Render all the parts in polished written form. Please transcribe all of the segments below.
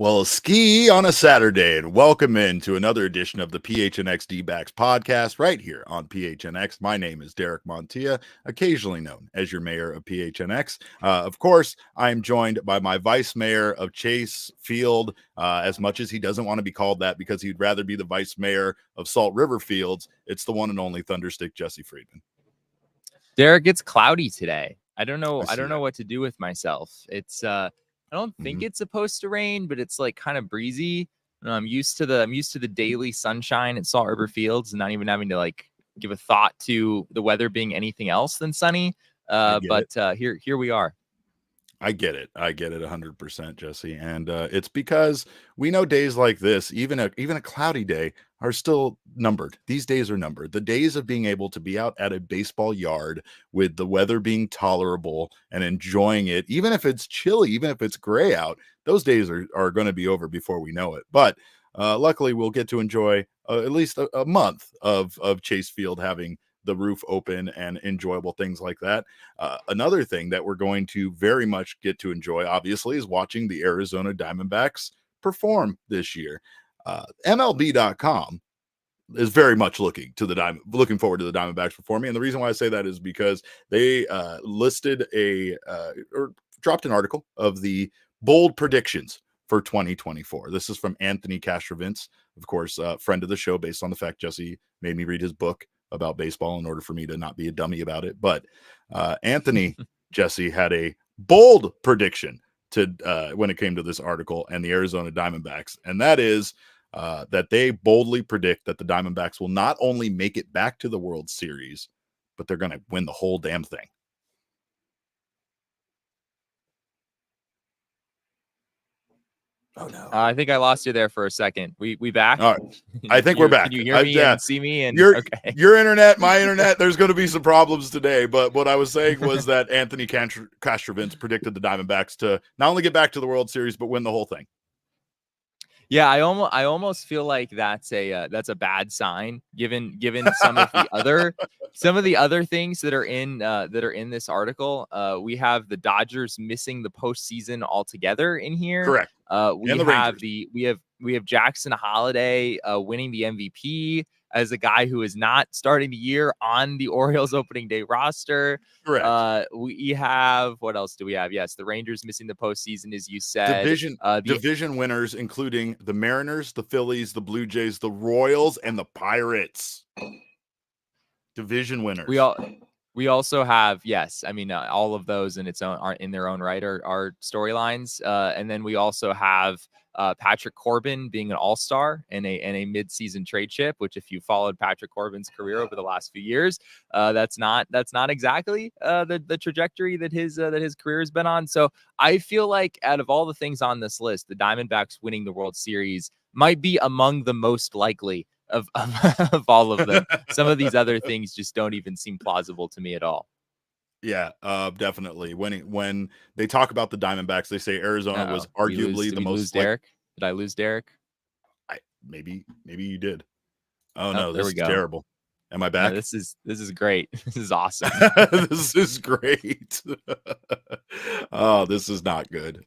Well, ski on a Saturday, and welcome into another edition of the PHNX D-backs podcast right here on PHNX. My name is Derek Montilla, occasionally known as your mayor of PHNX. Of course, I am joined by my vice mayor of Chase Field, as much as he doesn't want to be called that because he'd rather be the vice mayor of Salt River Fields. It's the one and only Thunderstick Jesse Friedman. Derek, it's cloudy today. I don't know that. what to do with myself. It's I don't think it's supposed to rain, but it's like kind of breezy. I'm used to the daily sunshine at Salt River Fields and not even having to like give a thought to the weather being anything else than sunny. Here we are. I get it 100%, Jesse. And it's because we know days like this, even a cloudy day, are still numbered. These days are numbered. The days of being able to be out at a baseball yard with the weather being tolerable and enjoying it, even if it's chilly, even if it's gray out, those days are going to be over before we know it. But luckily, we'll get to enjoy at least a month of Chase Field having the roof open and enjoyable things like that. Another thing that we're going to very much get to enjoy, obviously, is watching the Arizona Diamondbacks perform this year. MLB.com is very much looking forward to the Diamondbacks performing. And the reason why I say that is because they listed or dropped an article of the bold predictions for 2024. This is from Anthony Castrovince, of course, friend of the show, based on the fact Jesse made me read his book about baseball in order for me to not be a dummy about it. But Anthony Jesse had a bold prediction to when it came to this article and the Arizona Diamondbacks, and that is that they boldly predict that the Diamondbacks will not only make it back to the World Series, but they're going to win the whole damn thing. Oh no! I think I lost you there for a second. We back? All right. I think we're back. Can you hear me and see me? And okay. Your internet, my internet. There's going to be some problems today. But what I was saying was that Anthony Castrovince predicted the Diamondbacks to not only get back to the World Series but win the whole thing. Yeah, I almost feel like that's a bad sign given some of the other things that are in this article. We have the Dodgers missing the postseason altogether in here. Correct. We have Jackson Holliday winning the MVP as a guy who is not starting the year on the Orioles opening day roster. Correct. We have, what else do we have? Yes, the Rangers missing the postseason, as you said. Division winners, including the Mariners, the Phillies, the Blue Jays, the Royals, and the Pirates. Division winners. We also have, yes, I mean, all of those in their own right are storylines. And then we also have Patrick Corbin being an all-star in a mid-season trade chip, which if you followed Patrick Corbin's career over the last few years, that's not exactly the trajectory that his career has been on. So I feel like out of all the things on this list, the Diamondbacks winning the World Series might be among the most likely of all of them. Some of these other things just don't even seem plausible to me at all. Yeah, definitely. When they talk about the Diamondbacks, they say Arizona was arguably the most. Derek? Did I lose Derek? Maybe you did. Oh no, this is go. Terrible. Am I back? No, this is great. This is awesome. This is great. Oh, this is not good.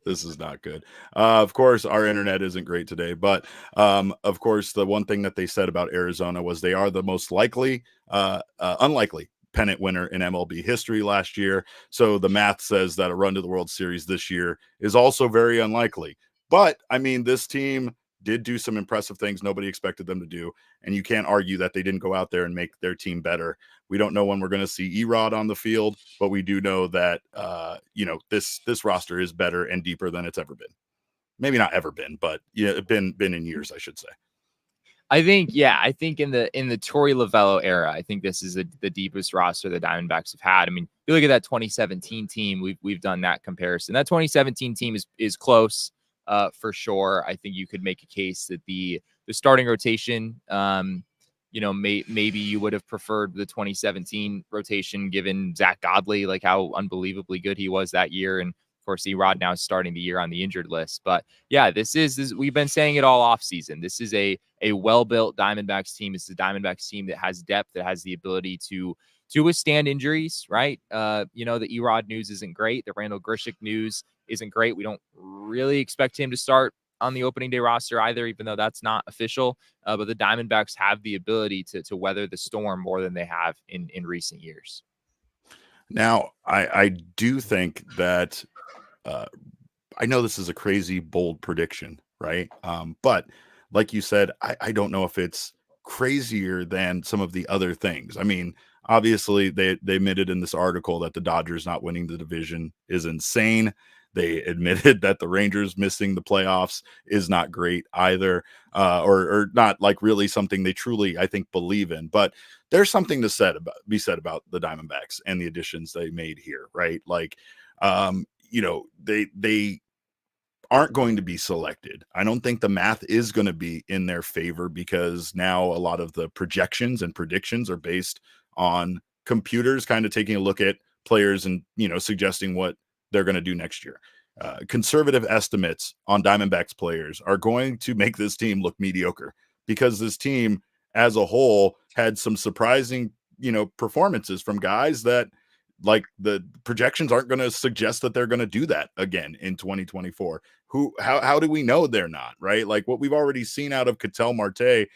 Of course, our internet isn't great today, but of course, the one thing that they said about Arizona was they are the most unlikely pennant winner in MLB history last year. So the math says that a run to the World Series this year is also very unlikely. But I mean, this team did do some impressive things nobody expected them to do, and you can't argue that they didn't go out there and make their team better. We don't know when we're going to see Erod on the field, but we do know that this roster is better and deeper than it's ever been. Maybe not ever been, but been in years, I should say. I think in the Torey Lovello era, I think this is the deepest roster the Diamondbacks have had. I mean, you look at that 2017 team, we've done that comparison. That 2017 team is close. For sure. I think you could make a case that the starting rotation, maybe you would have preferred the 2017 rotation given Zac Gallen, like how unbelievably good he was that year. And of course, Erod now is starting the year on the injured list. But yeah, this is we've been saying it all off season. This is a well-built Diamondbacks team. It's a Diamondbacks team that has depth, that has the ability to withstand injuries, right? The Erod news isn't great. The Randall Grichuk news isn't great. We don't really expect him to start on the opening day roster either, even though that's not official. But the Diamondbacks have the ability to weather the storm more than they have in recent years. Now, I do think that I know this is a crazy bold prediction, right? But like you said, I don't know if it's crazier than some of the other things. I mean, obviously they admitted in this article that the Dodgers not winning the division is insane. They admitted that the Rangers missing the playoffs is not great either, or not like really something they truly, I think, believe in. But there's something to be said about the Diamondbacks and the additions they made here, right? Like, they aren't going to be selected. I don't think the math is going to be in their favor because now a lot of the projections and predictions are based on computers kind of taking a look at players and, suggesting what they're going to do next year. Conservative estimates on Diamondbacks players are going to make this team look mediocre because this team as a whole had some surprising, performances from guys that, like, the projections aren't going to suggest that they're going to do that again in 2024. How do we know they're not, right? Like, what we've already seen out of Ketel Marte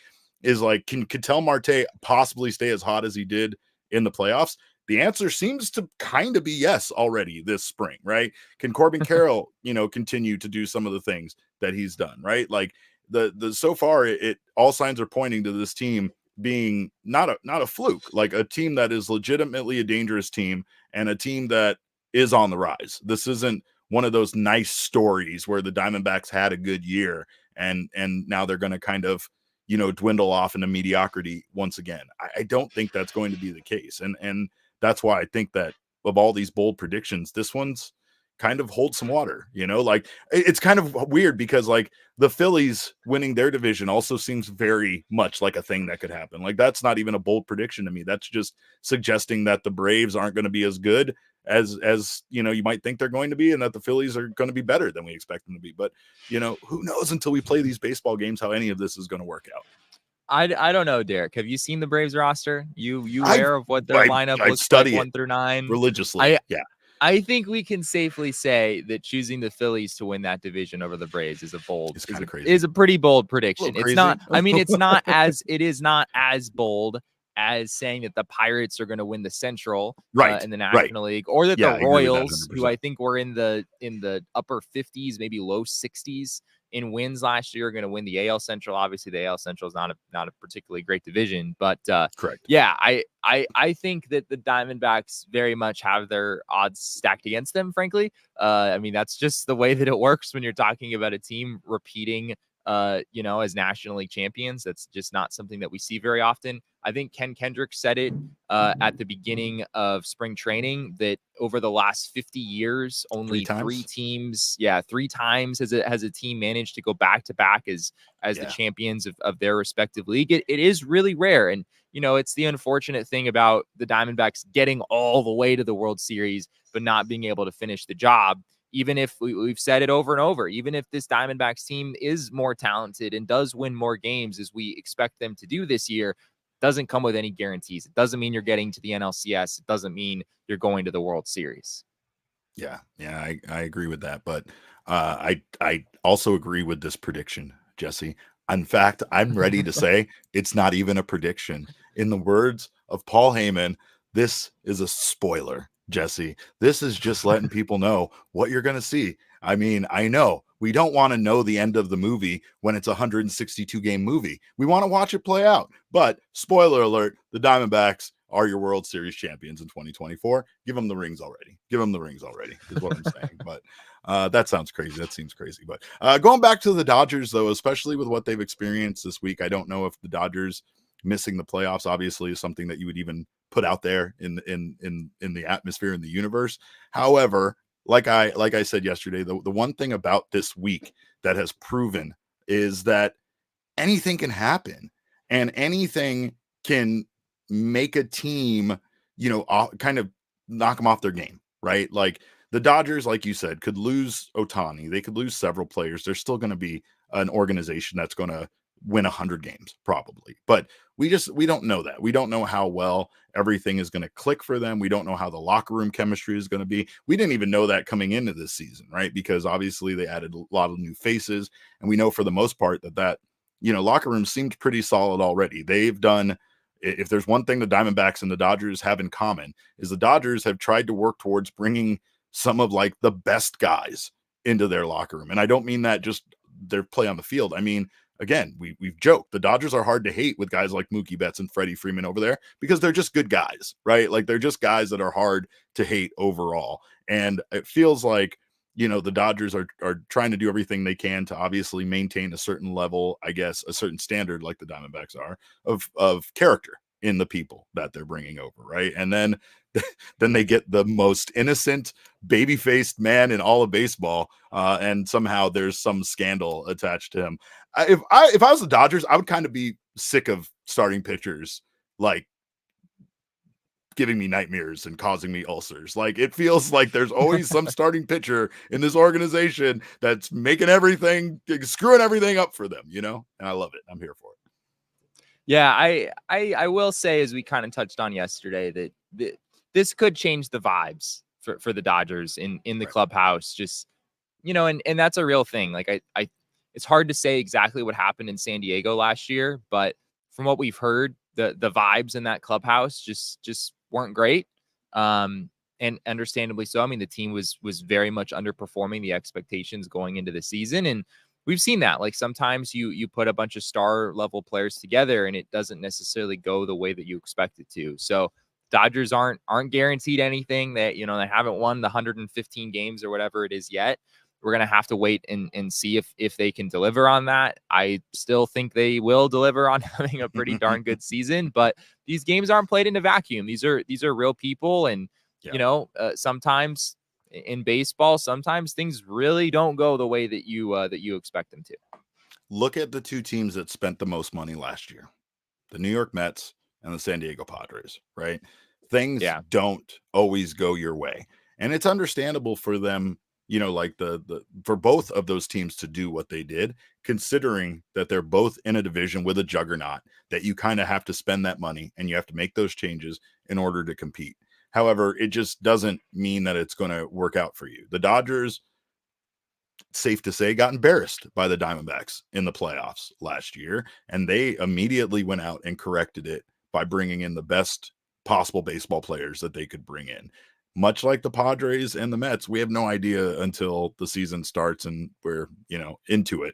is like, can Ketel Marte possibly stay as hot as he did in the playoffs? The answer seems to kind of be yes already this spring, right? Can Corbin Carroll, continue to do some of the things that he's done, right? Like, the so far it all signs are pointing to this team being not a fluke, like a team that is legitimately a dangerous team and a team that is on the rise. This isn't one of those nice stories where the Diamondbacks had a good year and now they're going to kind of, dwindle off into mediocrity once again. I don't think that's going to be the case. And that's why I think that of all these bold predictions, this one's kind of holds some water, like it's kind of weird because like the Phillies winning their division also seems very much like a thing that could happen. Like, that's not even a bold prediction to me. That's just suggesting that the Braves aren't going to be as good as you might think they're going to be, and that the Phillies are going to be better than we expect them to be. But who knows until we play these baseball games how any of this is going to work out. I don't know, Derek. Have you seen the Braves roster? You aware of what their lineup I looks study like it 1 through 9 religiously? I think we can safely say that choosing the Phillies to win that division over the Braves is is a pretty bold prediction. It's not. I mean, it is not as bold as saying that the Pirates are going to win the Central in the National League, or that the Royals, who I think were in the upper 50s, maybe low 60s in wins last year, are going to win the AL Central. Obviously, the AL Central is not a particularly great division, but correct. Yeah, I think that the Diamondbacks very much have their odds stacked against them, frankly. I mean, that's just the way that it works when you're talking about a team repeating, as National League champions. That's just not something that we see very often. I think Ken Kendrick said it at the beginning of spring training that over the last 50 years, only three times has a team managed to go back to back as the champions of their respective league. It is really rare. And, it's the unfortunate thing about the Diamondbacks getting all the way to the World Series, but not being able to finish the job. Even if we've said it over and over, even if this Diamondbacks team is more talented and does win more games as we expect them to do this year, doesn't come with any guarantees. It doesn't mean you're getting to the NLCS. It doesn't mean you're going to the World Series. Yeah, I agree with that. But I also agree with this prediction, Jesse. In fact, I'm ready to say it's not even a prediction. In the words of Paul Heyman, this is a spoiler, Jesse. This is just letting people know what you're going to see. I mean, I know we don't want to know the end of the movie when it's a 162 game movie. We want to watch it play out. But spoiler alert, the Diamondbacks are your World Series champions in 2024. Give them the rings already. Is what I'm saying. But that sounds crazy. That seems crazy. But going back to the Dodgers, though, especially with what they've experienced this week, I don't know if the Dodgers missing the playoffs obviously is something that you would even put out there in the atmosphere, in the universe. However, like I said yesterday, the one thing about this week that has proven is that anything can happen, and anything can make a team, kind of knock them off their game, right? Like the Dodgers, like you said, could lose Ohtani. They could lose several players. There's still going to be an organization that's going to win 100 games probably, but we don't know that. We don't know how well everything is going to click for them. We don't know how the locker room chemistry is going to be. We didn't even know that coming into this season, right? Because obviously they added a lot of new faces, and we know for the most part that locker room seemed pretty solid already. They've done, if there's one thing the Diamondbacks and the Dodgers have in common, is the Dodgers have tried to work towards bringing some of like the best guys into their locker room. And I don't mean that just their play on the field. I mean, again, we've joked the Dodgers are hard to hate with guys like Mookie Betts and Freddie Freeman over there because they're just good guys, right? Like they're just guys that are hard to hate overall. And it feels like, the Dodgers are trying to do everything they can to obviously maintain a certain level, I guess, a certain standard like the Diamondbacks are of character in the people that they're bringing over, right? And then they get the most innocent, baby-faced man in all of baseball, and somehow there's some scandal attached to him. If I was the Dodgers, I would kind of be sick of starting pitchers like giving me nightmares and causing me ulcers. Like it feels like there's always some starting pitcher in this organization that's making everything, screwing everything up for them, and I love it. I'm here for it. Yeah, I will say, as we kind of touched on yesterday, that this could change the vibes for the Dodgers in the clubhouse. Just, and that's a real thing. Like I it's hard to say exactly what happened in San Diego last year, but from what we've heard, the vibes in that clubhouse just weren't great. And understandably so. I mean, the team was very much underperforming the expectations going into the season. And we've seen that. Like sometimes you put a bunch of star level players together and it doesn't necessarily go the way that you expect it to. So Dodgers aren't guaranteed anything. That they haven't won the 115 games or whatever it is yet. We're going to have to wait and see if they can deliver on that. I still think they will deliver on having a pretty darn good season, but these games aren't played in a vacuum. These are real people. And, sometimes in baseball, sometimes things really don't go the way that you expect them to. Look at the two teams that spent the most money last year, the New York Mets and the San Diego Padres, right? Things don't always go your way. And it's understandable for them, like for both of those teams to do what they did, considering that they're both in a division with a juggernaut that you kind of have to spend that money and you have to make those changes in order to compete. However, it just doesn't mean that it's going to work out for you. The Dodgers, safe to say, got embarrassed by the Diamondbacks in the playoffs last year, and they immediately went out and corrected it by bringing in the best possible baseball players that they could bring in. Much like the Padres and the Mets, we have no idea until the season starts and we're, into it,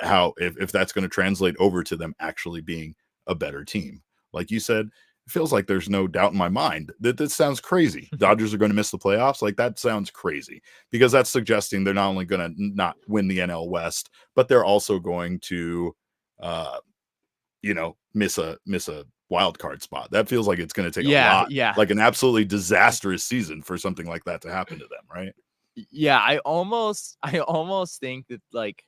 how if that's going to translate over to them actually being a better team. Like you said, it feels like there's no doubt in my mind that this sounds crazy. Dodgers are going to miss the playoffs. Like that sounds crazy because that's suggesting they're not only going to not win the NL West, but they're also going to, miss a wild card spot. That feels like it's going to take a lot, like an absolutely disastrous season for something like that to happen to them, right? Yeah, I almost think that like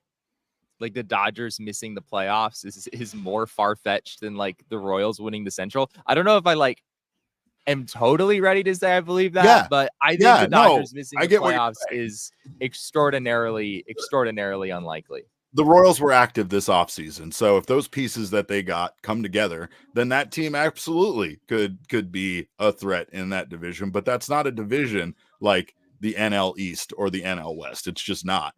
the Dodgers missing the playoffs is more far-fetched than like the Royals winning the Central. I don't know if I am totally ready to say I believe that, but I think the Dodgers missing the playoffs is extraordinarily unlikely. The Royals were active this offseason, so if those pieces that they got come together, then that team absolutely could be a threat in that division. But that's not a division like the NL East or the NL West. It's just not.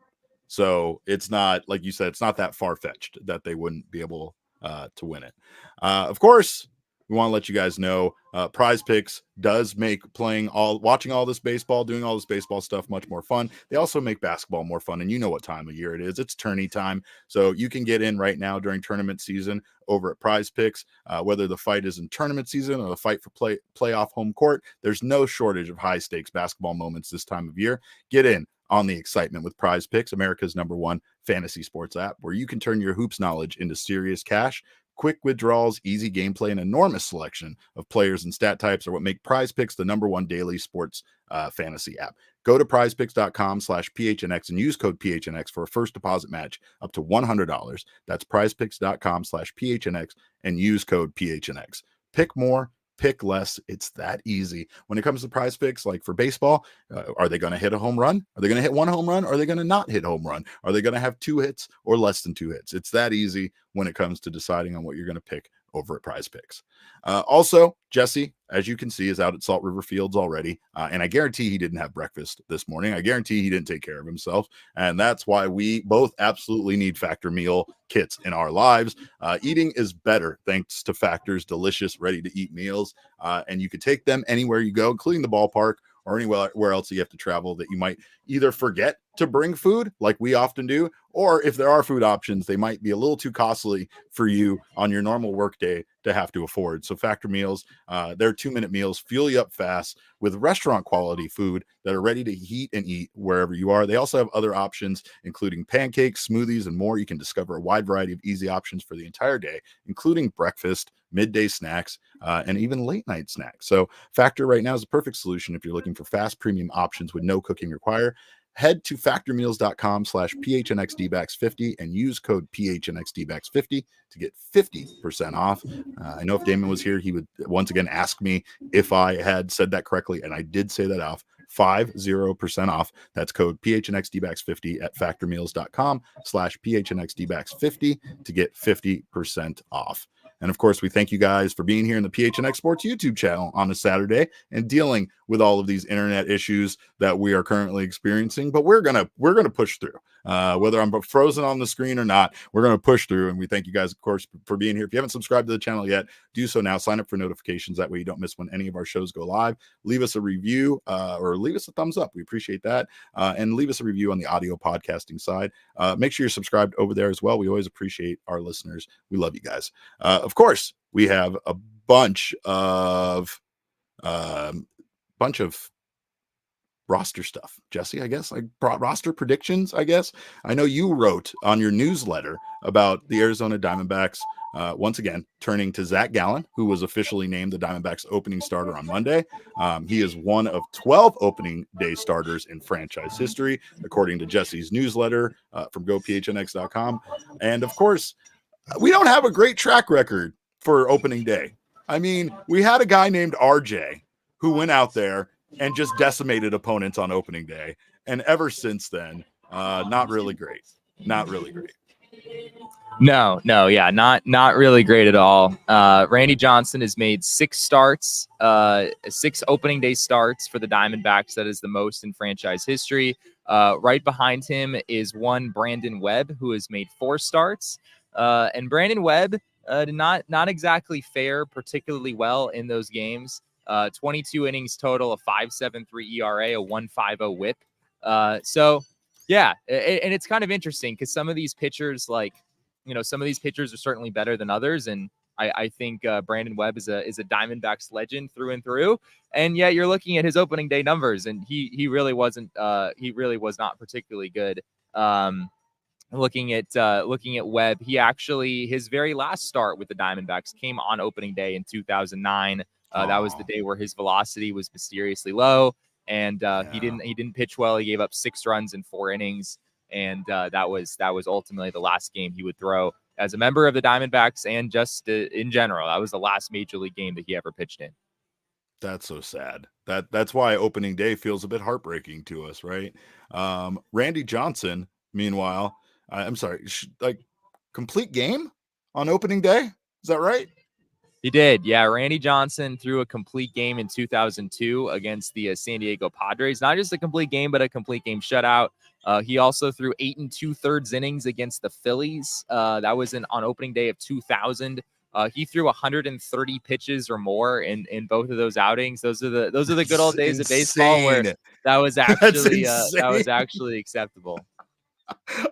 So it's not, like you said, it's not that far-fetched that they wouldn't be able to win it. Of course, we want to let you guys know Prize Picks does make watching all this baseball, doing all this baseball stuff much more fun. They also make basketball more fun, and you know what time of year it is. It's tourney time, so you can get in right now during tournament season over at Prize Picks. Whether the fight is in tournament season or the fight for playoff home court, there's no shortage of high-stakes basketball moments this time of year. Get in on the excitement with Prize Picks, America's #1 fantasy sports app, where you can turn your hoops knowledge into serious cash. Quick withdrawals, easy gameplay, and enormous selection of players and stat types are what make Prize Picks the #1 daily sports fantasy app. Go to prizepicks.com/PHNX and use code PHNX for a first deposit match up to $100. That's prizepicks.com/PHNX and use code PHNX. Pick more, pick less. It's that easy. When it comes to prize picks, like for baseball, are they going to hit a home run? Are they going to hit one home run? Are they going to not hit home run? Are they going to have 2 hits or less than 2 hits? It's that easy when it comes to deciding on what you're going to pick over at Prize Picks. Also, Jesse, as you can see, is out at Salt River Fields already. And I guarantee he didn't have breakfast this morning. I guarantee he didn't take care of himself. And that's why we both absolutely need Factor meal kits in our lives. Eating is better thanks to Factor's delicious, ready-to-eat meals. And you can take them anywhere you go, including the ballpark or anywhere else you have to travel that you might either forget to bring food like we often do, or if there are food options, they might be a little too costly for you on your normal workday to have to afford. So Factor meals, they're 2-minute meals, fuel you up fast with restaurant quality food that are ready to heat and eat wherever you are. They also have other options, including pancakes, smoothies, and more. You can discover a wide variety of easy options for the entire day, including breakfast, midday snacks, and even late night snacks. So Factor right now is a perfect solution if you're looking for fast premium options with no cooking required. Head to factormeals.com/PHNXDbacks50 and use code PHNXDbacks50 to get 50% off. I know if Damon was here, he would once again ask me if I had said that correctly, and I did say that off. 50% off. That's code PHNXDbacks50 at factormeals.com/PHNXDbacks50 to get 50% off. And of course, we thank you guys for being here in the PHNX Sports YouTube channel on a Saturday and dealing with all of these internet issues that we are currently experiencing. But we're gonna push through, whether I'm frozen on the screen or not. We're gonna push through, and we thank you guys, of course, for being here. If you haven't subscribed to the channel yet, do so now. Sign up for notifications. That way, you don't miss when any of our shows go live. Leave us a review or leave us a thumbs up. We appreciate that, and leave us a review on the audio podcasting side. Make sure you're subscribed over there as well. We always appreciate our listeners. We love you guys. Of course, we have a bunch of roster stuff, Jesse, I guess, like roster predictions. I guess I know you wrote on your newsletter about the Arizona Diamondbacks once again turning to Zac Gallen, who was officially named the Diamondbacks opening starter on Monday. He is one of 12 opening day starters in franchise history, according to Jesse's newsletter from GoPHNX.com. And of course, we don't have a great track record for opening day. I mean, we had a guy named RJ who went out there and just decimated opponents on opening day. And ever since then, not really great. Not really great. No, yeah, not really great at all. Randy Johnson has made 6 starts, 6 opening day starts for the Diamondbacks. That is the most in franchise history. Right behind him is one Brandon Webb, who has made 4 starts. And Brandon Webb did not exactly fare particularly well in those games. 22 innings total, a 5.73 ERA, a 1.50 WHIP. So yeah, and it's kind of interesting because some of these pitchers, like, some of these pitchers are certainly better than others, and I think Brandon Webb is a Diamondbacks legend through and through. And yet you're looking at his opening day numbers, and he really was not particularly good. Looking at Webb, his very last start with the Diamondbacks came on opening day in 2009. That was the day where his velocity was mysteriously low, and he didn't pitch well. He gave up 6 runs in 4 innings, and that was ultimately the last game he would throw as a member of the Diamondbacks, and just in general. That was the last major league game that he ever pitched in. That's so sad. That's why opening day feels a bit heartbreaking to us, right? Randy Johnson, meanwhile, I'm sorry, complete game on opening day. Is that right? He did. Yeah. Randy Johnson threw a complete game in 2002 against the San Diego Padres. Not just a complete game, but a complete game shutout. He also threw 8 2/3 innings against the Phillies. That was on opening day of 2000. He threw 130 pitches or more in both of those outings. Those are the good old days of baseball where that was actually acceptable.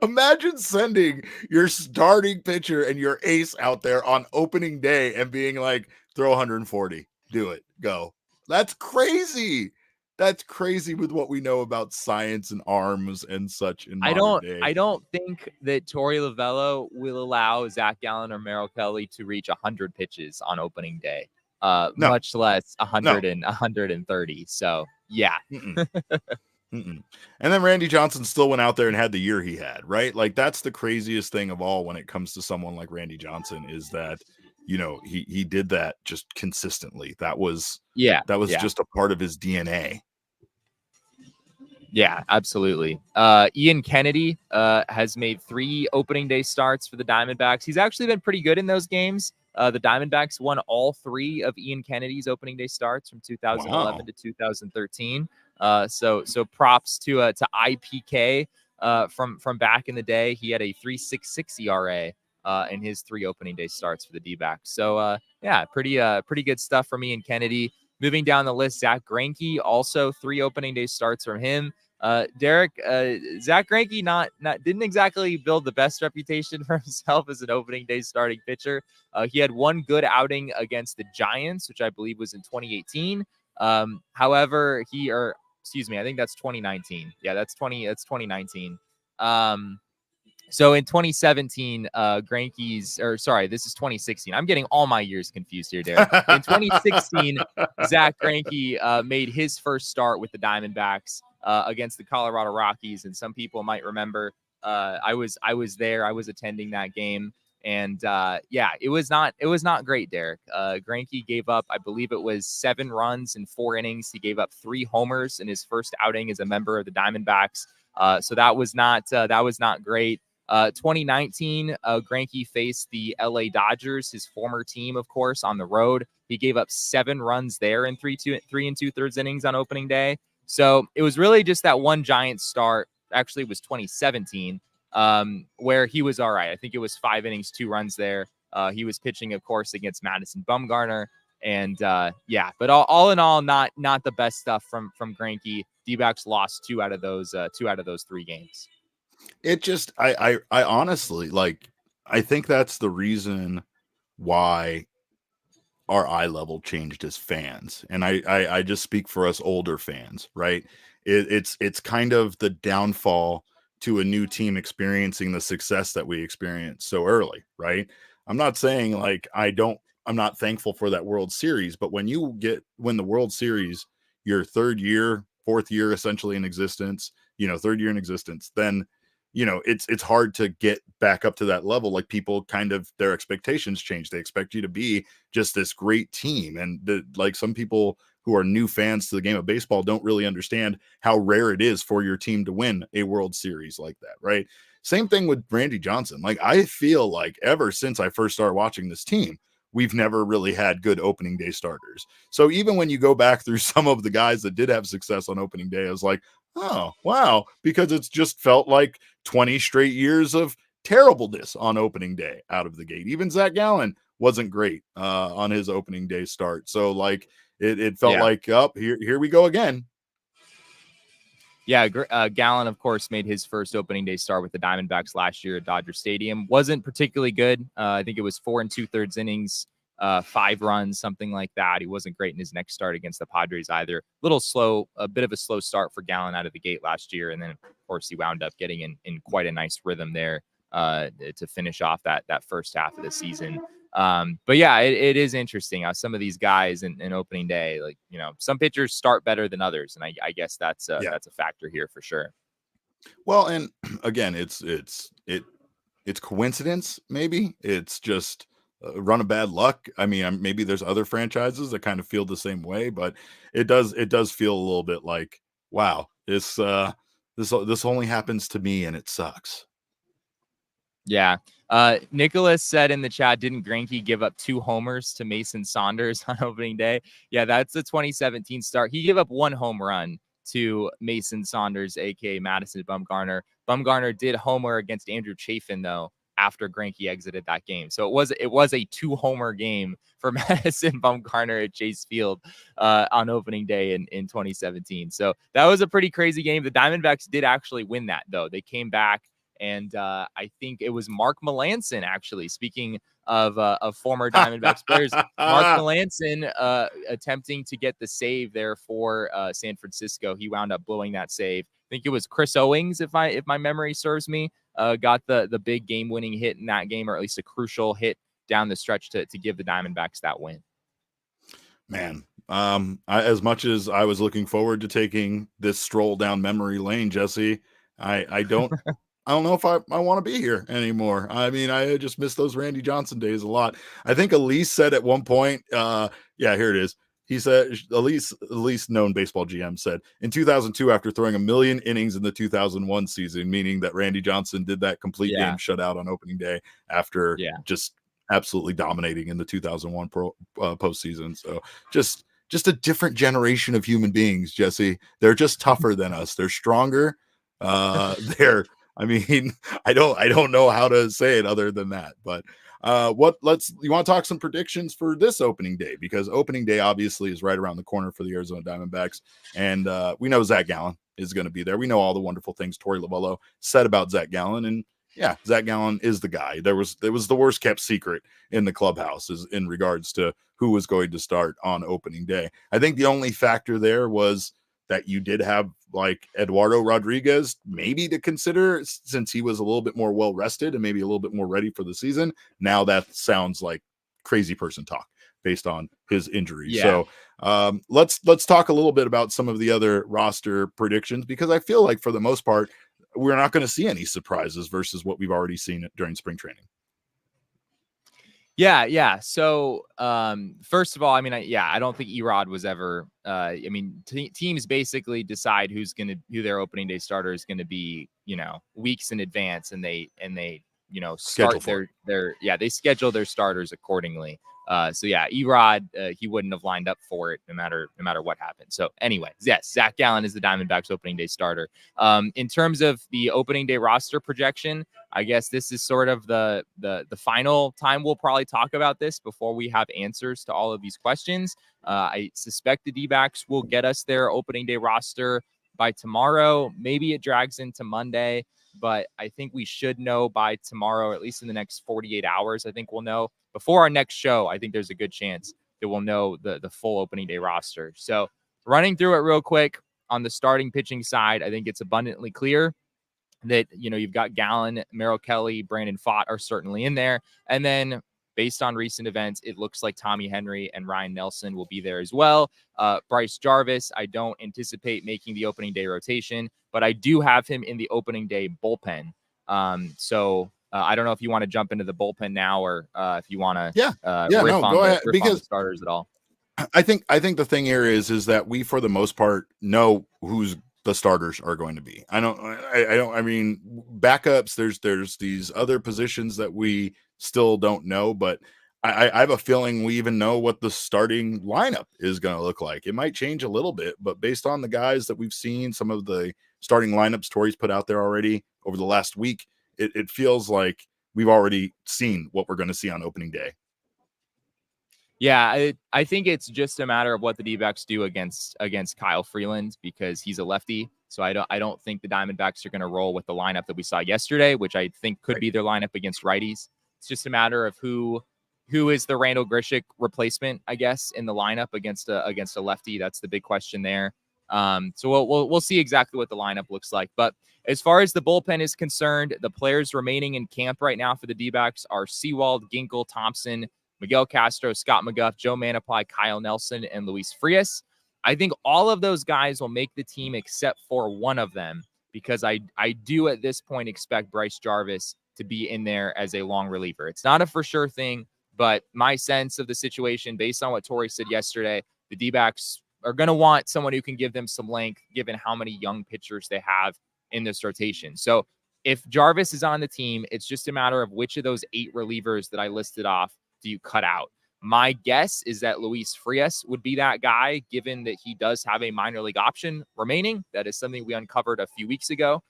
Imagine sending your starting pitcher and your ace out there on opening day and being like, throw 140, do it, go. That's crazy. That's crazy with what we know about science and arms and such in modern day. I don't think that Torey Lovullo will allow Zac Gallen or Merrill Kelly to reach 100 pitches on opening day, much less 100 and 130. So yeah. And then Randy Johnson still went out there and had the year he had, right? Like, that's the craziest thing of all when it comes to someone like Randy Johnson, is that he did that just consistently. That was Yeah, yeah. just a part of his DNA. Yeah, absolutely. Ian Kennedy has made 3 opening day starts for the Diamondbacks. He's actually been pretty good in those games. The Diamondbacks won all 3 of Ian Kennedy's opening day starts from 2011 Wow. to 2013. So props to IPK from back in the day. He had a 3.66 ERA in his 3 opening day starts for the D-backs. So yeah, pretty good stuff from Ian Kennedy. Moving down the list, Zac Greinke, also 3 opening day starts from him. Derek, Zac Greinke not didn't exactly build the best reputation for himself as an opening day starting pitcher. He had 1 good outing against the Giants, which I believe was in 2018. However, excuse me, I think that's 2019. Yeah, that's 2019. So in 2017, this is 2016. I'm getting all my years confused here, Derek. In 2016, Zac Greinke made his first start with the Diamondbacks against the Colorado Rockies, and some people might remember I was there. I was attending that game, and yeah, it was not great, Derek. Greinke gave up, I believe it was 7 runs in 4 innings. He gave up 3 homers in his first outing as a member of the Diamondbacks. So that was not great. 2019, Greinke faced the LA Dodgers, his former team, of course, on the road. He gave up 7 runs there in 3 2/3 innings on opening day. So it was really just that one Giants start. Actually, it was 2017, where he was all right. I think it was 5 innings, 2 runs there. He was pitching, of course, against Madison Bumgarner. And yeah, but all in all, not the best stuff from Greinke. D-backs lost 2 out of those 3 games. It just I honestly, like, I think that's the reason why our eye level changed as fans. And I just speak for us older fans, right? It's kind of the downfall to a new team experiencing the success that we experienced so early, right? I'm not saying like I'm not thankful for that World Series, but when the World Series, your 3rd year, 4th year essentially in existence, 3rd year in existence, then it's hard to get back up to that level. Like, people kind of, their expectations change. They expect you to be just this great team. And like, some people who are new fans to the game of baseball don't really understand how rare it is for your team to win a World Series like that, right? Same thing with Randy Johnson. Like, I feel like ever since I first started watching this team, we've never really had good opening day starters. So even when you go back through some of the guys that did have success on opening day, I was like, oh, wow, because it's just felt like 20 straight years of terribleness on opening day out of the gate. Even Zac Gallen wasn't great on his opening day start. So like it felt like, up here we go again. Yeah, Gallen, of course, made his first opening day start with the Diamondbacks last year at Dodger Stadium. Wasn't particularly good. I think it was 4 2/3 innings, 5 runs, something like that. He wasn't great in his next start against the Padres either. Little slow, a bit of a slow start for Gallen out of the gate last year, and then of course he wound up getting in quite a nice rhythm there to finish off that first half of the season. But yeah, it is interesting how some of these guys in opening day, like, some pitchers start better than others. And I guess that's a factor here for sure. Well, and again, it's coincidence. Maybe it's just a run of bad luck. I mean, maybe there's other franchises that kind of feel the same way, but it does feel a little bit like, wow, this only happens to me and it sucks. Yeah. Nicholas said in the chat, didn't Greinke give up 2 homers to Mason Saunders on opening day? Yeah, that's the 2017 start. He gave up 1 home run to Mason Saunders, aka Madison Bumgarner. Bumgarner did homer against Andrew Chafin, though, after Greinke exited that game. So it was a 2-homer game for Madison Bumgarner at Chase Field on opening day in 2017. So that was a pretty crazy game. The Diamondbacks did actually win that, though. They came back. And I think it was Mark Melancon, actually. Speaking of former Diamondbacks players, Mark Melancon attempting to get the save there for San Francisco. He wound up blowing that save. I think it was Chris Owings, if my memory serves me, got the big game-winning hit in that game, or at least a crucial hit down the stretch to give the Diamondbacks that win. Man, as much as I was looking forward to taking this stroll down memory lane, Jesse, I don't I don't know if I want to be here anymore. I mean, I just miss those Randy Johnson days a lot. I think Elise said at one point, yeah, here it is. He said, Elise known baseball GM said, in 2002, after throwing 1,000,000 innings in the 2001 season, meaning that Randy Johnson did that complete game shutout on opening day after just absolutely dominating in the 2001 postseason. So just a different generation of human beings, Jesse. They're just tougher than us. They're stronger. They're I mean, I don't know how to say it other than that. But you want to talk some predictions for this opening day, because opening day obviously is right around the corner for the Arizona Diamondbacks, and we know Zac Gallen is going to be there. We know all the wonderful things Torey Lovullo said about Zac Gallen, and yeah, Zac Gallen is the guy. It was the worst kept secret in the clubhouse is in regards to who was going to start on opening day. I think the only factor there was that you did have like Eduardo Rodriguez maybe to consider, since he was a little bit more well rested and maybe a little bit more ready for the season. Now that sounds like crazy person talk based on his injury. So let's talk a little bit about some of the other roster predictions, because I feel like for the most part we're not going to see any surprises versus what we've already seen during spring training. Yeah. So, first of all, I mean, I don't think Erod was ever. I mean, teams basically decide who their opening day starter is going to be, weeks in advance, and they start they schedule their starters accordingly. So yeah, Erod, he wouldn't have lined up for it no matter what happened. So anyway, yes, Zac Gallen is the Diamondbacks opening day starter. In terms of the opening day roster projection, I guess this is sort of the final time we'll probably talk about this before we have answers to all of these questions. I suspect the D-backs will get us their opening day roster by tomorrow. Maybe it drags into Monday, but I think we should know by tomorrow, at least in the next 48 hours. I think we'll know before our next show. I think there's a good chance that we'll know the full opening day roster. So running through it real quick on the starting pitching side, I think it's abundantly clear that, you've got Gallen, Merrill Kelly, Brandon Pfaadt are certainly in there. And then based on recent events, it looks like Tommy Henry and Ryan Nelson will be there as well. Bryce Jarvis, I don't anticipate making the opening day rotation, but I do have him in the opening day bullpen. So I don't know if you want to jump into the bullpen now, or if you want to go ahead, because on the starters at all. I think the thing here is that we, for the most part, know who's the starters are going to be. I mean, backups, there's these other positions that we still don't know, but I have a feeling we even know what the starting lineup is going to look like. It might change a little bit, but based on the guys that we've seen, some of the starting lineups Torey's put out there already over the last week, it feels like we've already seen what we're going to see on opening day. Yeah, I think it's just a matter of what the D-backs do against Kyle Freeland, because he's a lefty. So I don't think the Diamondbacks are going to roll with the lineup that we saw yesterday, which I think could be their lineup against righties. It's just a matter of who is the Randall Grichuk replacement, I guess, in the lineup against a lefty. That's the big question there. So we'll see exactly what the lineup looks like. But as far as the bullpen is concerned, the players remaining in camp right now for the D-backs are Sewald, Ginkel, Thompson, Miguel Castro, Scott McGough, Joe Manaply, Kyle Nelson, and Luis Frias. I think all of those guys will make the team except for one of them, because I do at this point expect Bryce Jarvis to be in there as a long reliever. It's not a for sure thing, but my sense of the situation, based on what Torey said yesterday, the D-backs are going to want someone who can give them some length, given how many young pitchers they have in this rotation. So if Jarvis is on the team, it's just a matter of which of those 8 relievers that I listed off do you cut out. My guess is that Luis Frias would be that guy, given that he does have a minor league option remaining. That is something we uncovered a few weeks ago.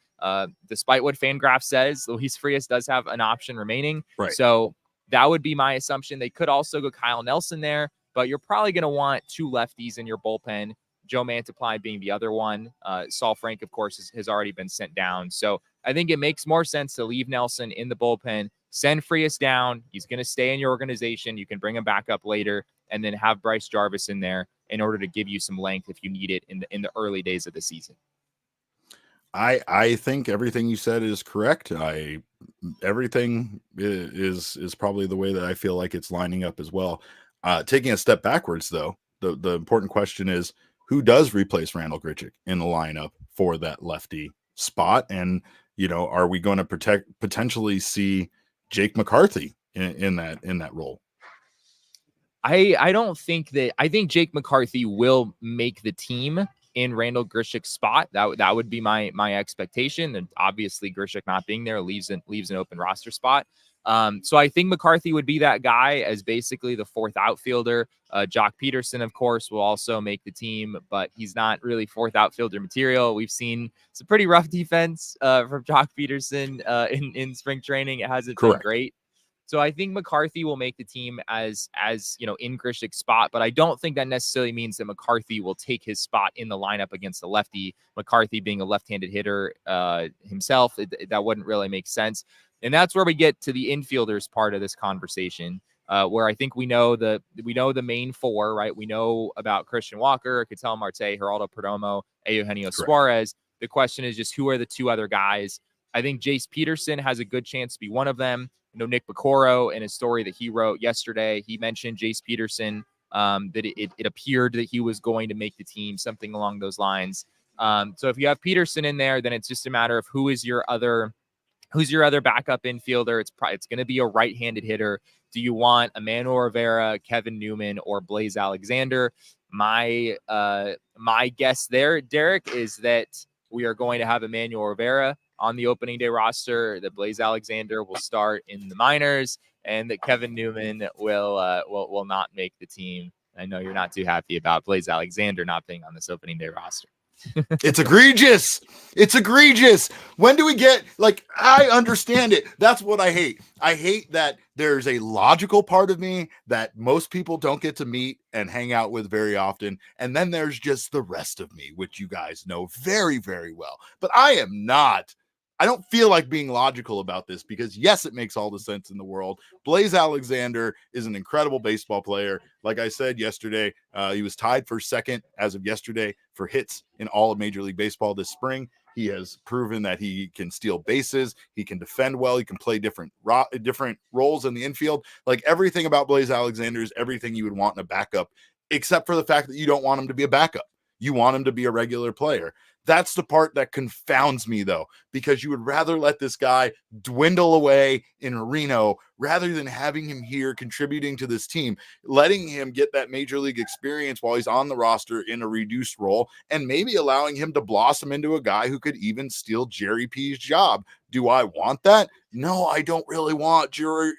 Despite what Fangraph says, Luis Frias does have an option remaining. Right. So that would be my assumption. They could also go Kyle Nelson there, but you're probably going to want 2 lefties in your bullpen, Joe Manaply being the other one. Saul Frank, of course, has already been sent down. So I think it makes more sense to leave Nelson in the bullpen, send Frias down. He's going to stay in your organization. You can bring him back up later, and then have Bryce Jarvis in there in order to give you some length if you need it in the early days of the season. I think everything you said is correct. Everything is probably the way that I feel like it's lining up as well. Taking a step backwards, though, the important question is, who does replace Randall Grichuk in the lineup for that lefty spot? And Are we going to potentially see Jake McCarthy in that role? I don't think that. I think Jake McCarthy will make the team in Randall Grishik's spot. That would be my expectation. And obviously Grishik not being there leaves an open roster spot. So I think McCarthy would be that guy as basically the fourth outfielder. Jock Peterson, of course, will also make the team, but he's not really fourth outfielder material. We've seen some pretty rough defense from Jock Peterson in spring training. It hasn't been Correct. great. So I think McCarthy will make the team as in Grishik's spot, but I don't think that necessarily means that McCarthy will take his spot in the lineup against the lefty. McCarthy being a left-handed hitter himself, that wouldn't really make sense. And that's where we get to the infielders part of this conversation, where I think we know the main four, right? We know about Christian Walker, Ketel Marte, Geraldo Perdomo, Eugenio Suarez. The question is just who are the two other guys? I think Jace Peterson has a good chance to be one of them. Nick Bacoro, in a story that he wrote yesterday, he mentioned Jace Peterson, that it appeared that he was going to make the team, something along those lines. So if you have Peterson in there, then it's just a matter of who's your other backup infielder. It's going to be a right-handed hitter. Do you want Emmanuel Rivera, Kevin Newman, or Blaze Alexander? My guess there, Derek, is that we are going to have Emmanuel Rivera on the opening day roster, that Blaze Alexander will start in the minors, and that Kevin Newman will not make the team. I know you're not too happy about Blaze Alexander not being on this opening day roster. It's egregious. It's egregious. When do we get, I understand it. That's what I hate. I hate that there's a logical part of me that most people don't get to meet and hang out with very often. And then there's just the rest of me, which you guys know very, very well. But I don't feel like being logical about this because, yes, it makes all the sense in the world. Blaze Alexander is an incredible baseball player. Like I said yesterday, he was tied for second as of yesterday for hits in all of Major League Baseball this spring. He has proven that he can steal bases. He can defend well. He can play different roles in the infield. Like, everything about Blaze Alexander is everything you would want in a backup, except for the fact that you don't want him to be a backup. You want him to be a regular player. That's the part that confounds me, though, because you would rather let this guy dwindle away in Reno rather than having him here contributing to this team, letting him get that major league experience while he's on the roster in a reduced role, and maybe allowing him to blossom into a guy who could even steal Jerry P's job. Do I want that? No, I don't really want Jerry.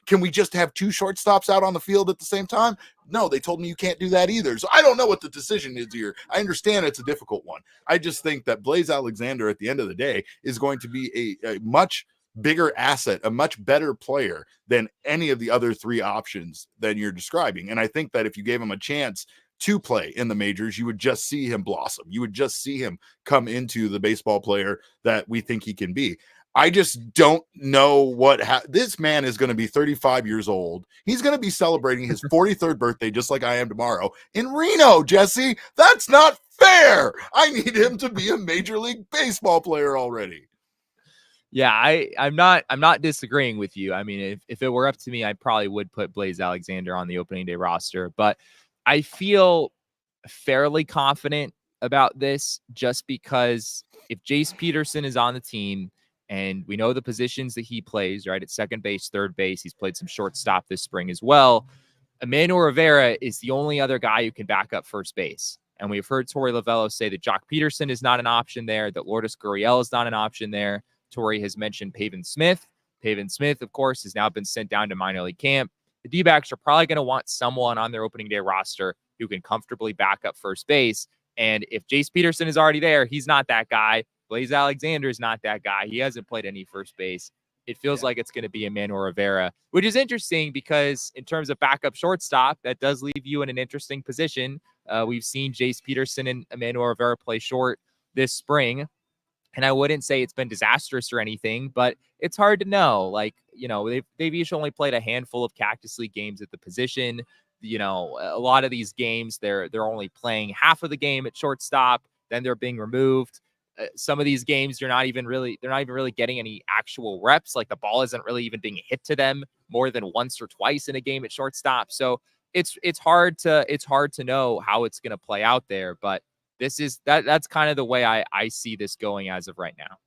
Can we just have two shortstops out on the field at the same time? No, they told me you can't do that either. So I don't know what the decision is here. I understand it's a difficult one. I just think that Blaze Alexander at the end of the day is going to be a much bigger asset, a much better player than any of the other three options that you're describing. And I think that if you gave him a chance to play in the majors, you would just see him blossom. You would just see him come into the baseball player that we think he can be. I just don't know this man is going to be 35 years old. He's going to be celebrating his 43rd birthday, just like I am tomorrow in Reno, Jesse. That's not fair. I need him to be a Major League Baseball player already. Yeah, I'm not disagreeing with you. I mean, if it were up to me, I probably would put Blaze Alexander on the opening day roster, but I feel fairly confident about this just because if Jace Peterson is on the team and we know the positions that he plays, right, at second base, third base, he's played some shortstop this spring as well. Emmanuel Rivera is the only other guy who can back up first base. And we've heard Torey Lovello say that Jock Peterson is not an option there, that Lourdes Gurriel is not an option there. Torey has mentioned Pavin Smith. Pavin Smith, of course, has now been sent down to minor league camp. The D-backs are probably going to want someone on their opening day roster who can comfortably back up first base. And if Jace Peterson is already there, he's not that guy. Blaze Alexander is not that guy. He hasn't played any first base. It feels like it's going to be Emmanuel Rivera, which is interesting because in terms of backup shortstop, that does leave you in an interesting position. We've seen Jace Peterson and Emmanuel Rivera play short this spring. And I wouldn't say it's been disastrous or anything, but it's hard to know. They've each only played a handful of Cactus League games at the position. A lot of these games, they're only playing half of the game at shortstop, then they're being removed. Some of these games, they're not even really getting any actual reps. Like, the ball isn't really even being hit to them more than once or twice in a game at shortstop. So it's hard to know how it's going to play out there, but that's kind of the way I see this going as of right now.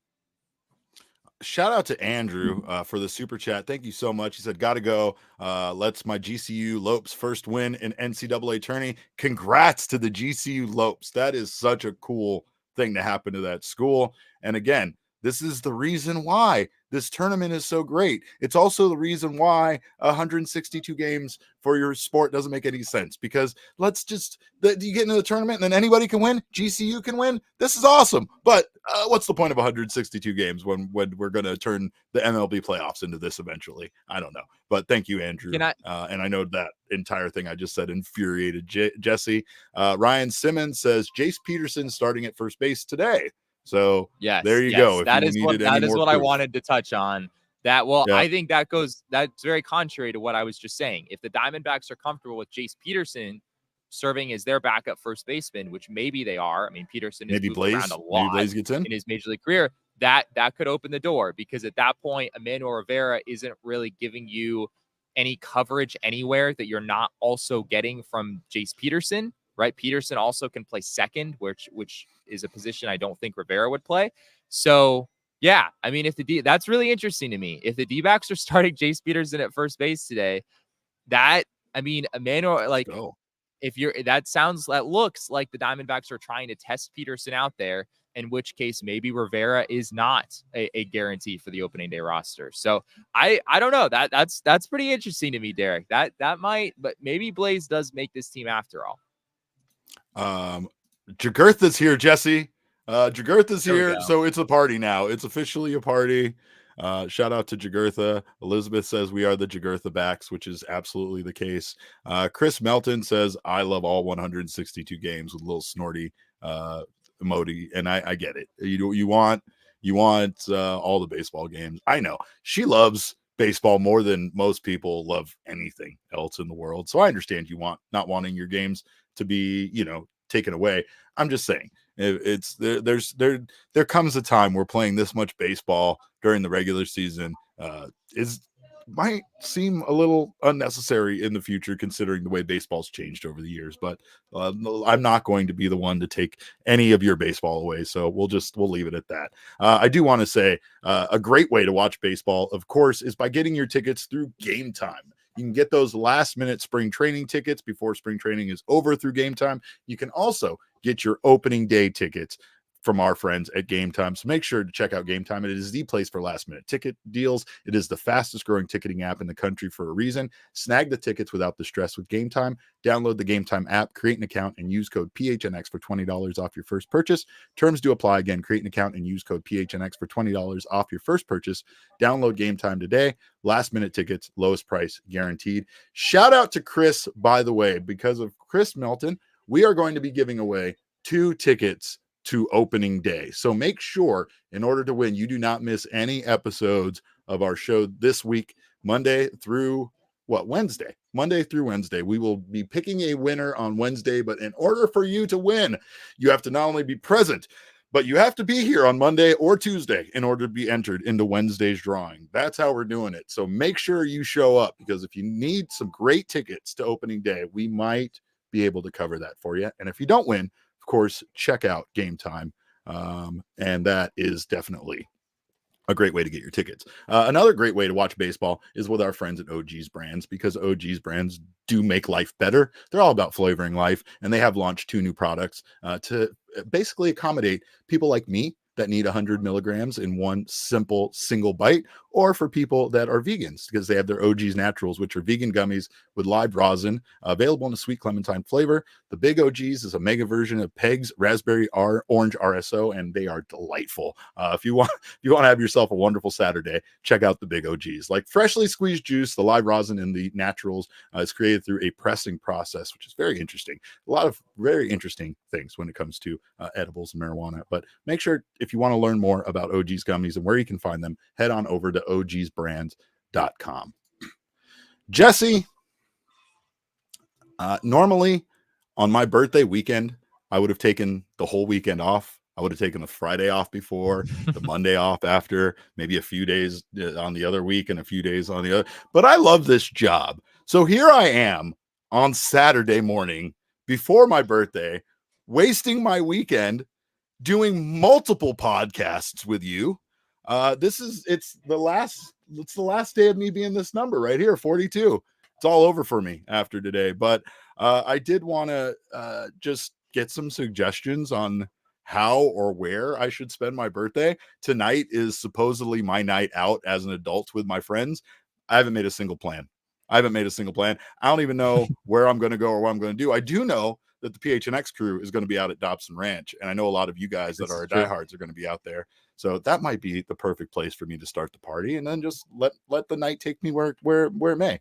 Shout out to Andrew for the super chat. Thank you so much. He said, "Gotta go. Let's my GCU Lopes first win in NCAA tourney. Congrats to the GCU Lopes. That is such a cool thing to happen to that school. And again, this is the reason why this tournament is so great. It's also the reason why 162 games for your sport doesn't make any sense, because you get into the tournament and then anybody can win. GCU can win. This is awesome. But what's the point of 162 games when we're going to turn the MLB playoffs into this eventually? I don't know. But thank you, Andrew. And I know that entire thing I just said infuriated Jesse. Ryan Simmons says Jace Peterson starting at first base today. So yes, there you go. That is what I wanted to touch on. I think that's very contrary to what I was just saying. If the Diamondbacks are comfortable with Jace Peterson serving as their backup first baseman, which maybe they are. I mean, Peterson has moved around a lot Blaze gets in his major league career. That could open the door, because at that point, Emmanuel Rivera isn't really giving you any coverage anywhere that you're not also getting from Jace Peterson. Right, Peterson also can play second, which is a position I don't think Rivera would play. So yeah, I mean, that's really interesting to me. If the D-backs are starting Jace Peterson at first base today, Emmanuel, like, that looks like the Diamondbacks are trying to test Peterson out there, in which case maybe Rivera is not a guarantee for the opening day roster. So I don't know. That's pretty interesting to me, Derek. That might, but maybe Blaze does make this team after all. Jagurtha's here, Jesse. Jagurtha's here, so it's a party now. It's officially a party. Shout out to Jagurtha. Elizabeth says we are the Jagurtha backs, which is absolutely the case. Chris Melton says I love all 162 games with a little snorty emoji, and I get it. You want all the baseball games. I know she loves baseball more than most people love anything else in the world, so I understand you not wanting your games to be taken away. I'm just saying, there comes a time where playing this much baseball during the regular season might seem a little unnecessary in the future, considering the way baseball's changed over the years. But I'm not going to be the one to take any of your baseball away, so we'll leave it at that. I do want to say a great way to watch baseball, of course, is by getting your tickets through Game Time. You can get those last-minute spring training tickets before spring training is over through Game Time. You can also get your opening day tickets from our friends at Game Time. So make sure to check out Game Time. It is the place for last-minute ticket deals. It is the fastest-growing ticketing app in the country for a reason. Snag the tickets without the stress with Game Time. Download the Game Time app, create an account, and use code PHNX for $20 off your first purchase. Terms do apply. Again, create an account and use code PHNX for $20 off your first purchase. Download Game Time today. Last-minute tickets, lowest price guaranteed. Shout out to Chris, by the way, because of Chris Melton, we are going to be giving away 2 tickets to opening day. So make sure, in order to win, you do not miss any episodes of our show this week, Monday through Wednesday. Monday through Wednesday. We will be picking a winner on Wednesday, but in order for you to win, you have to not only be present, but you have to be here on Monday or Tuesday in order to be entered into Wednesday's drawing. That's how we're doing it. So make sure you show up, because if you need some great tickets to opening day, we might be able to cover that for you. And if you don't win, of course, check out Game Time. And that is definitely a great way to get your tickets. Another great way to watch baseball is with our friends at OG's Brands, because OG's Brands do make life better. They're all about flavoring life, and they have launched 2 new products to basically accommodate people like me that need 100 milligrams in one simple single bite, or for people that are vegans, because they have their OG's Naturals, which are vegan gummies with live rosin, available in a sweet clementine flavor. The Big OG's is a mega version of Peg's Raspberry Orange RSO, and they are delightful. If you want to have yourself a wonderful Saturday, check out the Big OG's. Like freshly squeezed juice, the live rosin in the Naturals is created through a pressing process, which is very interesting. A lot of very interesting things when it comes to edibles and marijuana. But make sure, if you want to learn more about OG's gummies and where you can find them, head on over to ogsbrands.com. Jesse, normally on my birthday weekend, I would have taken the whole weekend off. I would have taken the Friday off before, the Monday off after, maybe a few days on the other week and a few days on the other. But I love this job. So here I am on Saturday morning before my birthday, wasting my weekend doing multiple podcasts with you. It's the last day of me being this number right here, 42. It's all over for me after today. But I did want to just get some suggestions on how or where I should spend my birthday. Tonight is supposedly my night out as an adult with my friends. I haven't made a single plan. I don't even know where I'm going to go or what I'm going to do. I do know that the PHNX crew is going to be out at Dobson Ranch. And I know a lot of you guys that are diehards are going to be out there. So that might be the perfect place for me to start the party, and then just let the night take me where it may.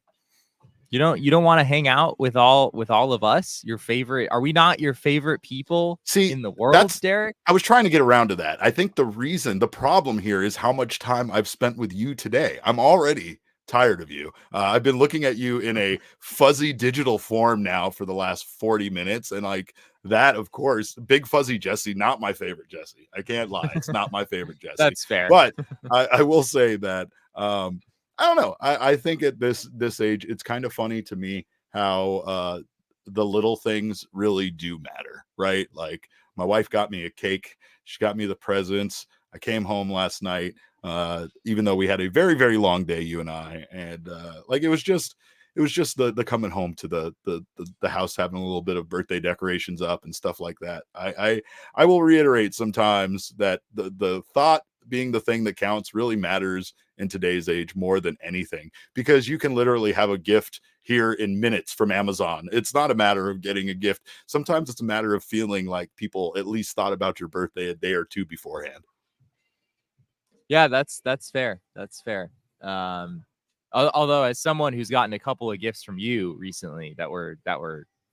You don't want to hang out with all of us? Your favorite? Are we not your favorite people in the world, Derek? I was trying to get around to that. I think the problem here is how much time I've spent with you today. I'm already tired of you. I've been looking at you in a fuzzy digital form now for the last 40 minutes. And like that, of course, big fuzzy Jesse, not my favorite Jesse. I can't lie. It's not my favorite Jesse. That's fair. But I will say that, I don't know. I think at this age, it's kind of funny to me how the little things really do matter, right? Like my wife got me a cake. She got me the presents. I came home last night. Even though we had a very, very long day, you and I, and like it was just the coming home to the house, having a little bit of birthday decorations up and stuff like that. I will reiterate sometimes that the thought being the thing that counts really matters in today's age more than anything, because you can literally have a gift here in minutes from Amazon. It's not a matter of getting a gift. Sometimes it's a matter of feeling like people at least thought about your birthday a day or two beforehand. Yeah, that's fair. That's fair. Although as someone who's gotten a couple of gifts from you recently that were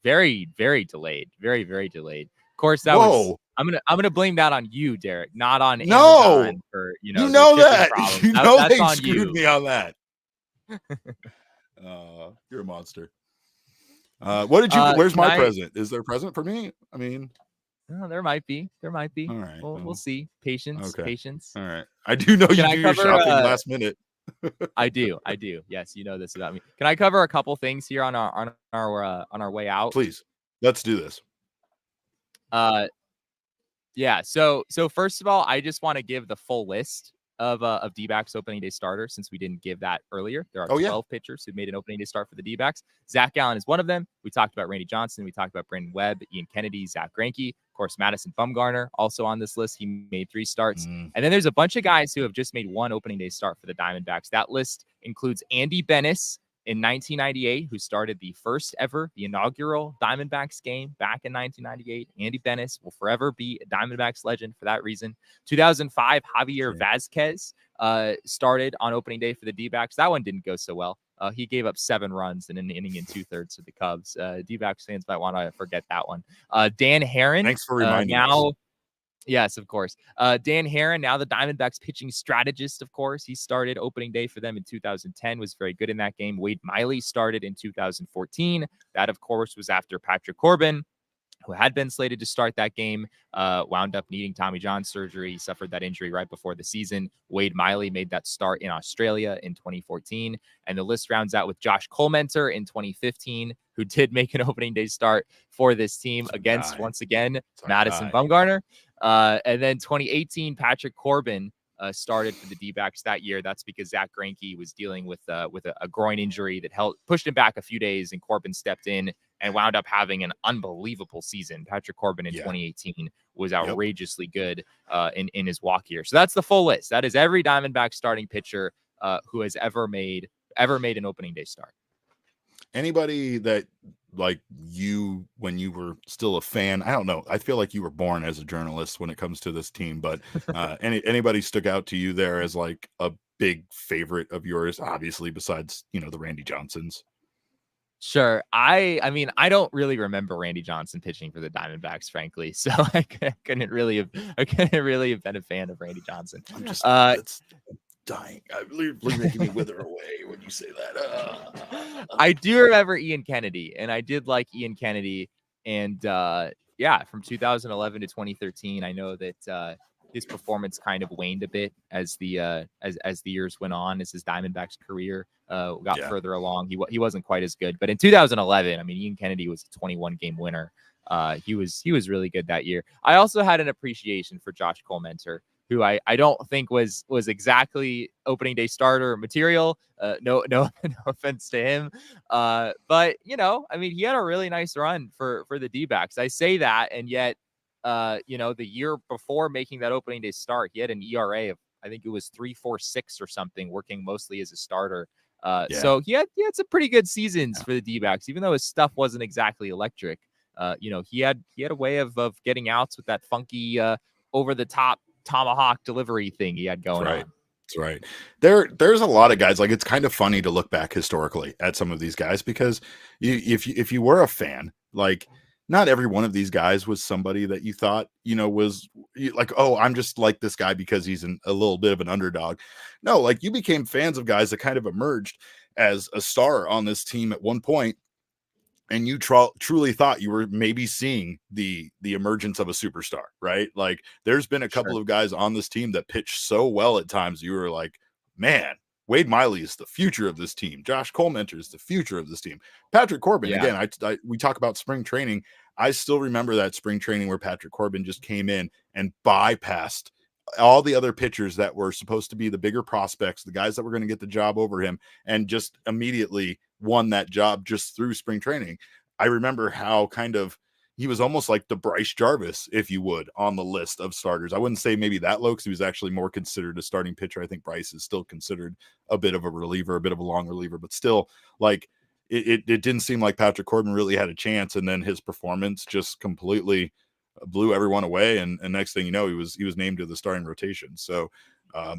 very, very delayed, very, very delayed. Of course, I'm gonna blame that on you, Derek, not on Amazon for that problems. you know that's they on screwed you. me on that. You're a monster. What did you? Where's my present? Is there a present for me? I mean. Oh, there might be. All right. We'll see. Patience. All right. I do know you do your shopping last minute. I do. Yes, you know this about me. Can I cover a couple things here on our way out? Please. Let's do this. Yeah. So first of all, I just want to give the full list of D-backs opening day starters, since we didn't give that earlier. There are 12 pitchers who made an opening day start for the D-backs. Zac Gallen is one of them. We talked about Randy Johnson. We talked about Brandon Webb, Ian Kennedy, Zach Greinke. Of course, Madison Bumgarner also on this list. He made 3 starts. And then there's a bunch of guys who have just made 1 opening day start for the Diamondbacks. That list includes Andy Benes in 1998, who started the inaugural Diamondbacks game back in 1998. Andy Benes will forever be a Diamondbacks legend for that reason. 2005, Javier Vazquez started on opening day for the D-backs. That one didn't go so well. He gave up 7 runs in an inning and 2/3 to the Cubs. D-backs fans might want to forget that one. Dan Herron. Thanks for reminding us. Yes, of course. Dan Herron, now the Diamondbacks pitching strategist, of course. He started opening day for them in 2010, was very good in that game. Wade Miley started in 2014. That, of course, was after Patrick Corbin, who had been slated to start that game, wound up needing Tommy John surgery. He suffered that injury right before the season. Wade Miley made that start in Australia in 2014. And the list rounds out with Josh Colmenter in 2015, who did make an opening day start for this team against, once again, Madison Bumgarner. And then 2018, Patrick Corbin started for the D-backs that year. That's because Zach Greinke was dealing with a groin injury that pushed him back a few days, and Corbin stepped in and wound up having an unbelievable season. Patrick Corbin in 2018 was outrageously good in his walk year. So that's the full list. That is every Diamondback starting pitcher who has ever made an opening day start. Anybody that, like you, when you were still a fan, I don't know, I feel like you were born as a journalist when it comes to this team, but anybody stuck out to you there as like a big favorite of yours, obviously, besides, the Randy Johnsons? Sure. I mean, I don't really remember Randy Johnson pitching for the Diamondbacks, frankly. So I couldn't really have been a fan of Randy Johnson. I'm just dying. You're making me wither away when you say that. I do remember Ian Kennedy, and I did like Ian Kennedy. And from 2011 to 2013, I know that his performance kind of waned a bit as the years went on, as his Diamondbacks career got further along. He wasn't quite as good, but in 2011, I mean, Ian Kennedy was a 21 game winner. He was really good that year. I also had an appreciation for Josh Colmenter. who I don't think was exactly opening day starter material. No no offense to him. But I mean, he had a really nice run for the D-backs. I say that, and yet the year before making that opening day start, he had an ERA of, I think it was 3.46 or something, working mostly as a starter. So he had some pretty good seasons for the D-backs, even though his stuff wasn't exactly electric. He had a way of getting outs with that funky over the top tomahawk delivery thing he had going on. That's right. There's a lot of guys, like, it's kind of funny to look back historically at some of these guys, because if you were a fan, like, not every one of these guys was somebody that you thought, was like, oh, I'm just like this guy because he's a little bit of an underdog. No, like, you became fans of guys that kind of emerged as a star on this team at one point, and you truly thought you were maybe seeing the emergence of a superstar, right? Like, there's been a couple of guys on this team that pitched so well at times, you were like, man, Wade Miley is the future of this team. Josh Colmenter is the future of this team. Patrick Corbin, again, we talk about spring training. I still remember that spring training where Patrick Corbin just came in and bypassed all the other pitchers that were supposed to be the bigger prospects, the guys that were going to get the job over him, and just immediately won that job just through spring training. I remember how kind of he was almost like the Bryce Jarvis, if you would, on the list of starters. I wouldn't say maybe that low, because he was actually more considered a starting pitcher. I think Bryce is still considered a bit of a reliever, a bit of a long reliever, but still, like, it didn't seem like Patrick Corbin really had a chance. And then his performance just completely blew everyone away. And next thing you know, he was named to the starting rotation. So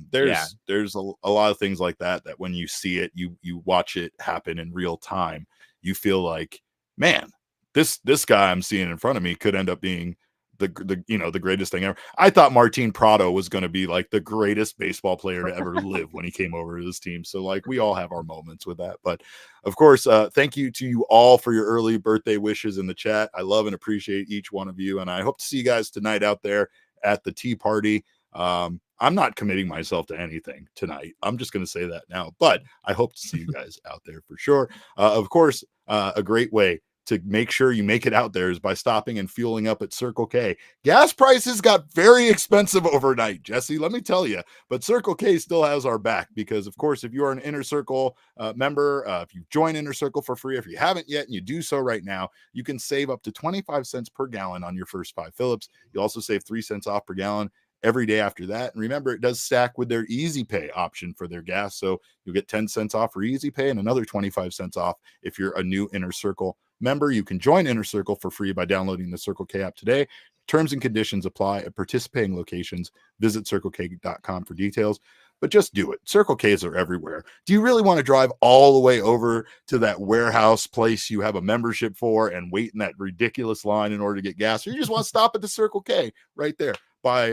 there's a lot of things like that when you see it, you watch it happen in real time, you feel like, man, this guy I'm seeing in front of me could end up being the greatest thing ever. I thought Martin Prado was going to be like the greatest baseball player to ever live when he came over to this team. So, like, we all have our moments with that. But of course, thank you to you all for your early birthday wishes in the chat. I love and appreciate each one of you, and I hope to see you guys tonight out there at the tea party. I'm not committing myself to anything tonight. I'm just going to say that now, but I hope to see you guys out there for sure. Of course, a great way to make sure you make it out there is by stopping and fueling up at Circle K. Gas prices got very expensive overnight, Jesse, let me tell you, but Circle K still has our back, because of course, if you are an Inner Circle member, if you join Inner Circle for free, if you haven't yet and you do so right now, you can save up to 25 cents per gallon on your first 5 Phillips. You'll also save 3 cents off per gallon every day after that. And remember, it does stack with their Easy Pay option for their gas. So you'll get 10 cents off for Easy Pay and another 25 cents off if you're a new Inner Circle member. You can join Inner Circle for free by downloading the Circle K app today. Terms and conditions apply at participating locations. Visit CircleK.com for details. But just do it. Circle Ks are everywhere. Do you really want to drive all the way over to that warehouse place you have a membership for and wait in that ridiculous line in order to get gas? Or you just want to stop at the Circle K right there by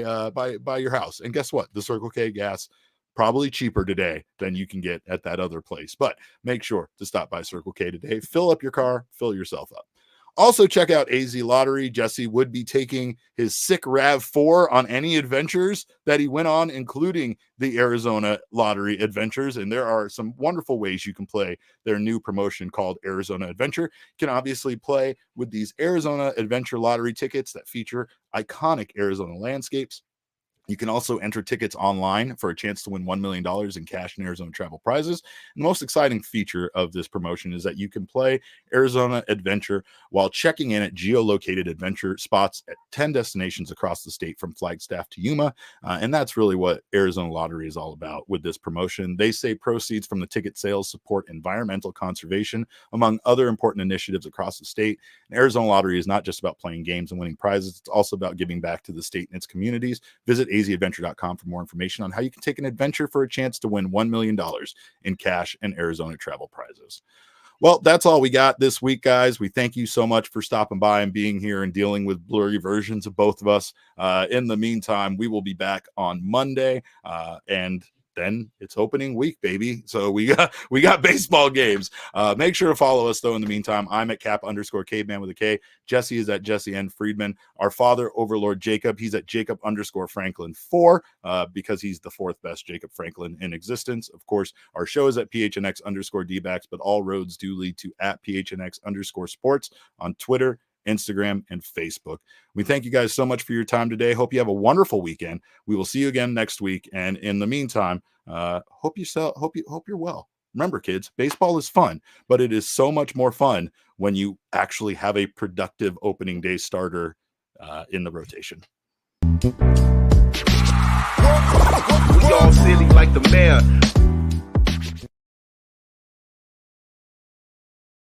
your house. And guess what? The Circle K gas probably cheaper today than you can get at that other place. But make sure to stop by Circle K today. Fill up your car, fill yourself up. Also, check out AZ Lottery. Jesse would be taking his sick RAV4 on any adventures that he went on, including the Arizona Lottery Adventures. And there are some wonderful ways you can play their new promotion called Arizona Adventure. You can obviously play with these Arizona Adventure Lottery tickets that feature iconic Arizona landscapes. You can also enter tickets online for a chance to win $1 million in cash and Arizona travel prizes. And the most exciting feature of this promotion is that you can play Arizona Adventure while checking in at geolocated adventure spots at 10 destinations across the state, from Flagstaff to Yuma. And that's really what Arizona Lottery is all about with this promotion. They say proceeds from the ticket sales support environmental conservation, among other important initiatives across the state. And Arizona Lottery is not just about playing games and winning prizes. It's also about giving back to the state and its communities. Visit azadventure.com for more information on how you can take an adventure for a chance to win $1 million in cash and Arizona travel prizes. Well, that's all we got this week, guys. We thank you so much for stopping by and being here and dealing with blurry versions of both of us. In the meantime, we will be back on Monday, and then it's opening week, baby. So we got baseball games. Make sure to follow us, though. In the meantime, I'm at Cap_Caveman with a K. Jesse is at Jesse N. Friedman. Our father, Overlord Jacob, he's at Jacob_Franklin 4, because he's the 4th best Jacob Franklin in existence. Of course, our show is at PHNX_D-backs, but all roads do lead to at PHNX_sports on Twitter, Instagram, and Facebook. We thank you guys so much for your time today. Hope you have a wonderful weekend. We will see you again next week. And in the meantime, hope you're well. Remember, kids, baseball is fun, but it is so much more fun when you actually have a productive opening day starter in the rotation. We all silly like the mayor.